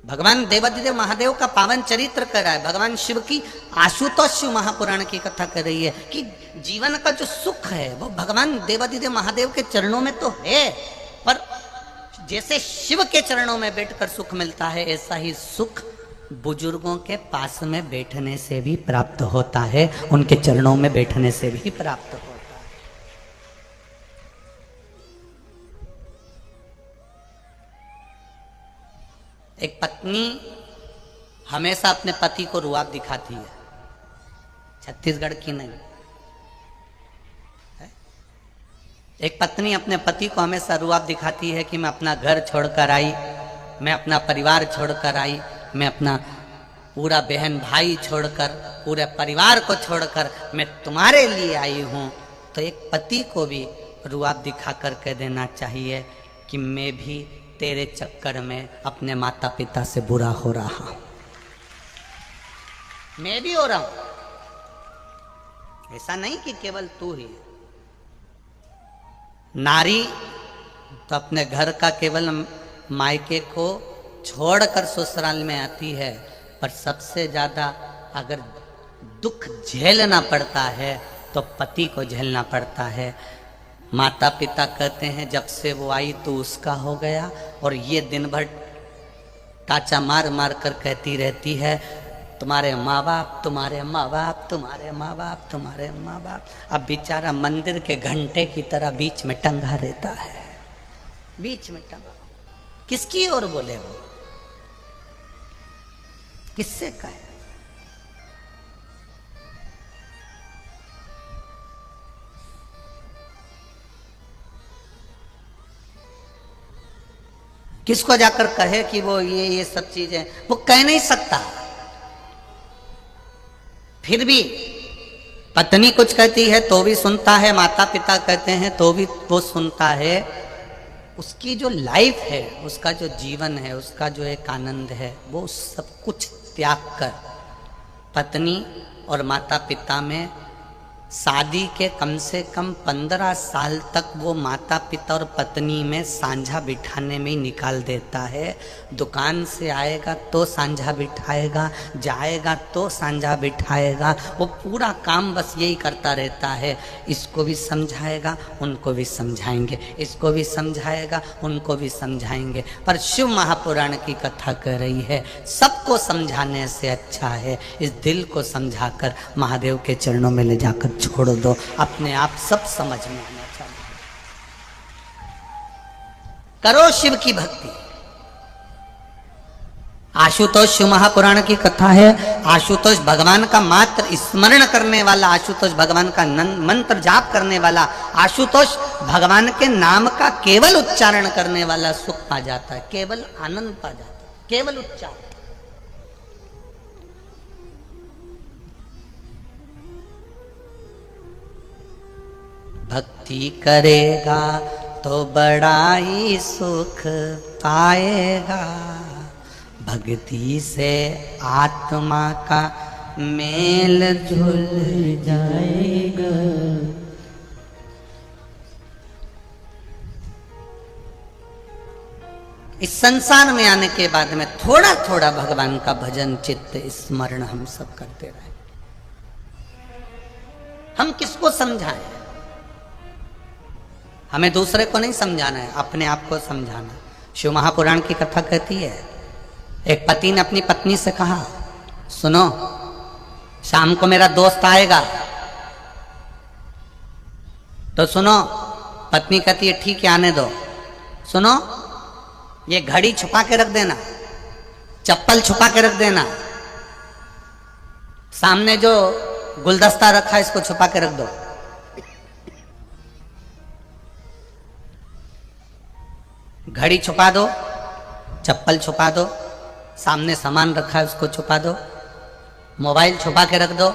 भगवान देवाधिदेव महादेव का पावन चरित्र कर रहा है। भगवान शिव की आशुतोष शिव महापुराण की कथा कर रही है कि जीवन का जो सुख है वो भगवान देवाधिदेव महादेव के चरणों में तो है, पर जैसे शिव के चरणों में बैठकर सुख मिलता है, ऐसा ही सुख बुजुर्गों के पास में बैठने से भी प्राप्त होता है, उनके चरणों में बैठने से भी प्राप्त होता है। एक पत्नी हमेशा अपने पति को रुआब दिखाती है, छत्तीसगढ़ की नहीं। एक पत्नी अपने पति को हमेशा रुआब दिखाती है कि मैं अपना घर छोड़कर आई, मैं अपना परिवार छोड़कर आई, मैं अपना पूरा बहन भाई छोड़कर, पूरे परिवार को छोड़कर मैं तुम्हारे लिए आई हूं। तो एक पति को भी रुआब दिखाकर कह देना चाहिए कि मैं भी तेरे चक्कर में अपने माता पिता से बुरा हो रहा हूं, मैं भी हो रहा हूं। ऐसा नहीं कि केवल तू ही। नारी तो अपने घर का केवल मायके को छोड़कर ससुराल में आती है, पर सबसे ज्यादा अगर दुख झेलना पड़ता है तो पति को झेलना पड़ता है। माता पिता कहते हैं जब से वो आई तो उसका हो गया, और ये दिन भर टाचा मार मार कर कहती रहती है तुम्हारे माँ बाप, तुम्हारे माँ बाप, तुम्हारे माँ बाप, तुम्हारे माँ बाप। अब बेचारा मंदिर के घंटे की तरह बीच में टंगा रहता है, बीच में टंगा। किसकी ओर बोले वो, किससे कहे? किसको जाकर कहे कि वो ये सब चीजें, वो कह नहीं सकता। फिर भी पत्नी कुछ कहती है तो भी सुनता है, माता पिता कहते हैं तो भी वो सुनता है। उसकी जो लाइफ है, उसका जो जीवन है, उसका जो एक आनंद है, वो सब कुछ त्याग कर पत्नी और माता पिता में शादी के कम से कम 15 साल तक वो माता पिता और पत्नी में सांझा बिठाने में ही निकाल देता है। दुकान से आएगा तो सांझा बिठाएगा, जाएगा तो सांझा बिठाएगा, वो पूरा काम बस यही करता रहता है। इसको भी समझाएगा, उनको भी समझाएंगे, इसको भी समझाएगा, उनको भी समझाएंगे। पर शिव महापुराण की कथा कर रही है सबको समझाने से अच्छा है इस दिल को समझाकर महादेव के चरणों में ले जाकर छोड़ दो, अपने आप सब समझ में आना चाहिए। करो शिव की भक्ति। आशुतोष शिव महापुराण की कथा है। आशुतोष भगवान का मात्र स्मरण करने वाला, आशुतोष भगवान का मंत्र जाप करने वाला, आशुतोष भगवान के नाम का केवल उच्चारण करने वाला सुख पा जाता है, केवल आनंद पा जाता है, केवल उच्चारण। भक्ति करेगा तो बड़ा ही सुख पाएगा, भक्ति से आत्मा का मेल जुल जाएगा। इस संसार में आने के बाद में थोड़ा थोड़ा भगवान का भजन चित्त स्मरण हम सब करते रहे। हम किसको समझाएं? हमें दूसरे को नहीं समझाना है, अपने आप को समझाना। शिव महापुराण की कथा कहती है एक पति ने अपनी पत्नी से कहा सुनो शाम को मेरा दोस्त आएगा, तो सुनो। पत्नी कहती है ठीक है आने दो। सुनो ये घड़ी छुपा के रख देना, चप्पल छुपा के रख देना, सामने जो गुलदस्ता रखा है इसको छुपा के रख दो। घड़ी छुपा दो, चप्पल छुपा दो, सामने सामान रखा है उसको छुपा दो, मोबाइल छुपा के रख दो,